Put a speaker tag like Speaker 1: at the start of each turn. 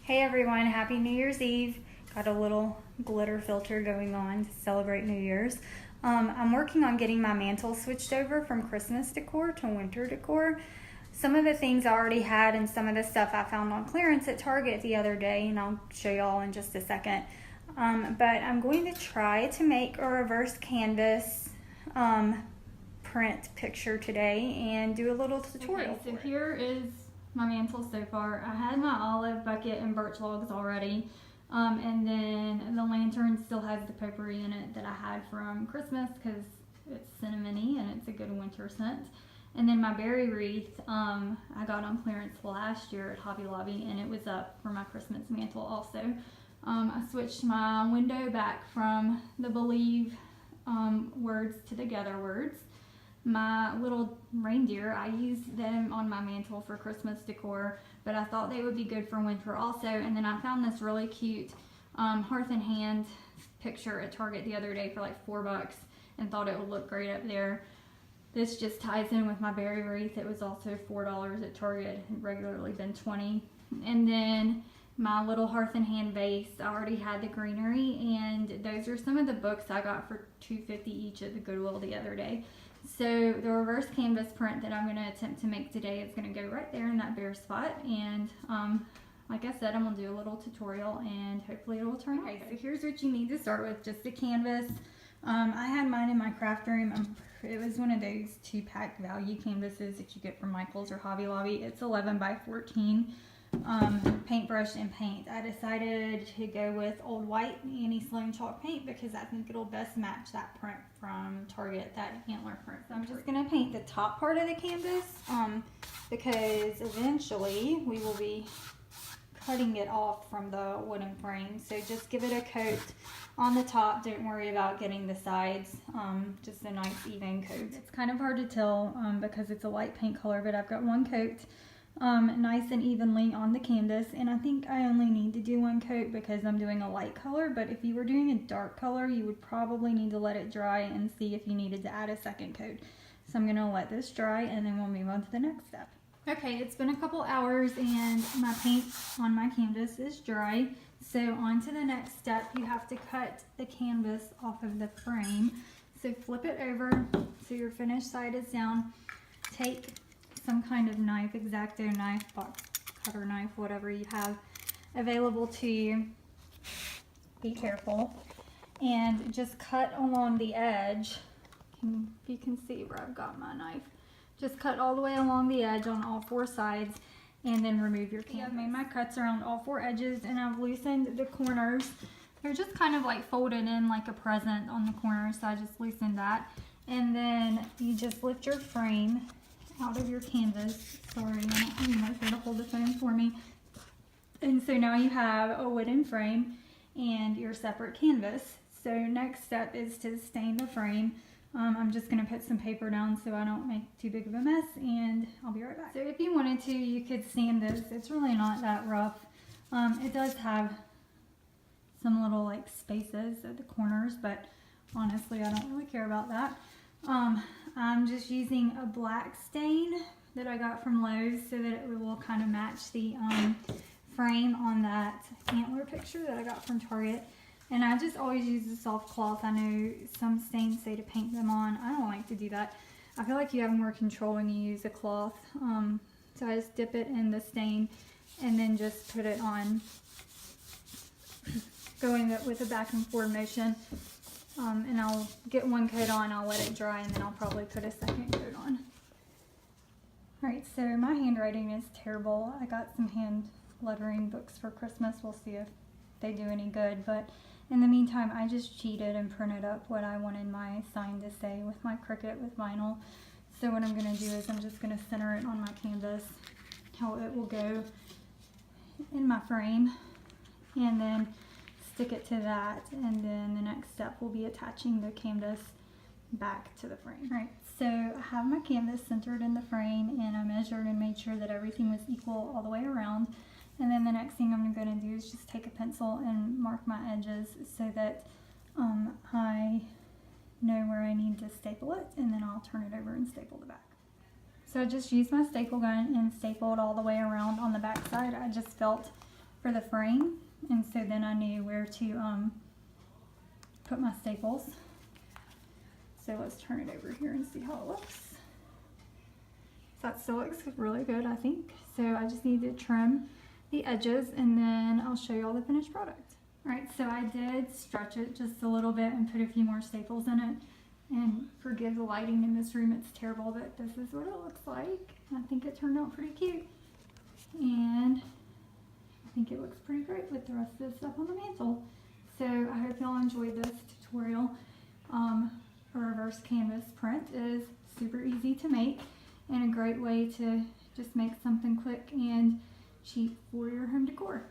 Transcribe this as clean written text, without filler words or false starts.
Speaker 1: Hey everyone, happy New Year's Eve. Got a little glitter filter going on to celebrate New Year's. I'm working on getting my mantle switched over from Christmas decor to winter decor. Some of the things I already had and some of the stuff I found on clearance at Target the other day, and I'll show y'all in just a second. But I'm going to try to make a reverse canvas print picture today and do a little tutorial.
Speaker 2: Okay, so here is my mantle so far. I had my olive bucket and birch logs already, and then the lantern still has the potpourri in it that I had from Christmas because it's cinnamony and it's a good winter scent. And then my berry wreath I got on clearance last year at Hobby Lobby, and it was up for my Christmas mantle also. I switched my window back from the Believe words to the Together words. My little reindeer, I used them on my mantle for Christmas decor, but I thought they would be good for winter also. And then I found this really cute hearth and hand picture at Target the other day for like $4 and thought it would look great up there. This just ties in with my berry wreath. It was also $4 at Target. It had regularly been $20. And then my little hearth and hand vase, I already had the greenery, and those are some of the books I got for $2.50 each at the Goodwill the other day. So the reverse canvas print that I'm going to attempt to make today is going to go right there in that bare spot, and like I said, I'm going to do a little tutorial and hopefully it will turn out. Okay, so here's what you need to start with: just a canvas. I had mine in my craft room. It was one of those 2-pack value canvases that you get from Michael's or Hobby Lobby. It's 11 by 14. Paintbrush and paint. I decided to go with Old White Annie Sloan chalk paint because I think it'll best match that print from Target, that antler print. So I'm just going to paint the top part of the canvas because eventually we will be cutting it off from the wooden frame. So just give it a coat on the top. Don't worry about getting the sides. Just a nice even coat. It's kind of hard to tell because it's a light paint color, but I've got one coat nice and evenly on the canvas, and I think I only need to do one coat because I'm doing a light color, but if you were doing a dark color you would probably need to let it dry and see if you needed to add a second coat. So I'm going to let this dry and then we'll move on to the next step. Okay, it's been a couple hours and my paint on my canvas is dry, so on to the next step. You have to cut the canvas off of the frame. So flip it over so your finished side is down. Take some kind of knife, X-Acto knife, box cutter knife, whatever you have available to you. Be careful. And just cut along the edge. If you can see where I've got my knife. Just cut all the way along the edge on all 4 sides and then remove your canvas. I've made my cuts around all 4 edges and I've loosened the corners. They're just kind of like folded in like a present on the corners, so I just loosened that. And then you just lift your frame out of your canvas. Sorry, I don't have anyone here to hold the phone for me. And so now you have a wooden frame and your separate canvas. So next step is to stain the frame. I'm just going to put some paper down so I don't make too big of a mess, and I'll be right back. So if you wanted to, you could sand this. It's really not that rough. It does have some little like spaces at the corners, but honestly I don't really care about that. I'm just using a black stain that I got from Lowe's so that it will kind of match the frame on that antler picture that I got from Target. And I just always use a soft cloth. I know some stains say to paint them on. I don't like to do that. I feel like you have more control when you use a cloth. So I just dip it in the stain and then just put it on, going with a back and forth motion. And I'll get one coat on, I'll let it dry, and then I'll probably put a second coat on. Alright, so my handwriting is terrible. I got some hand lettering books for Christmas. We'll see if they do any good, but in the meantime I just cheated and printed up what I wanted my sign to say with my Cricut with vinyl. So what I'm going to do is I'm just going to center it on my canvas, how it will go in my frame, and then stick it to that, and then the next step will be attaching the canvas back to the frame. All right, so I have my canvas centered in the frame, and I measured and made sure that everything was equal all the way around. And then the next thing I'm going to do is just take a pencil and mark my edges so that I know where I need to staple it, and then I'll turn it over and staple the back. So I just used my staple gun and stapled all the way around on the back side. I just felt for the frame, and so then I knew where to put my staples. So let's turn it over here and see how it looks. That still looks really good, I think. So I just need to trim the edges, and then I'll show you all the finished product. All right, so I did stretch it just a little bit and put a few more staples in it. And forgive the lighting in this room, it's terrible, but this is what it looks like. I think it turned out pretty cute. And I think it looks pretty great with the rest of the stuff on the mantle. So I hope y'all enjoyed this tutorial. A reverse canvas print is super easy to make and a great way to just make something quick and cheap for your home decor.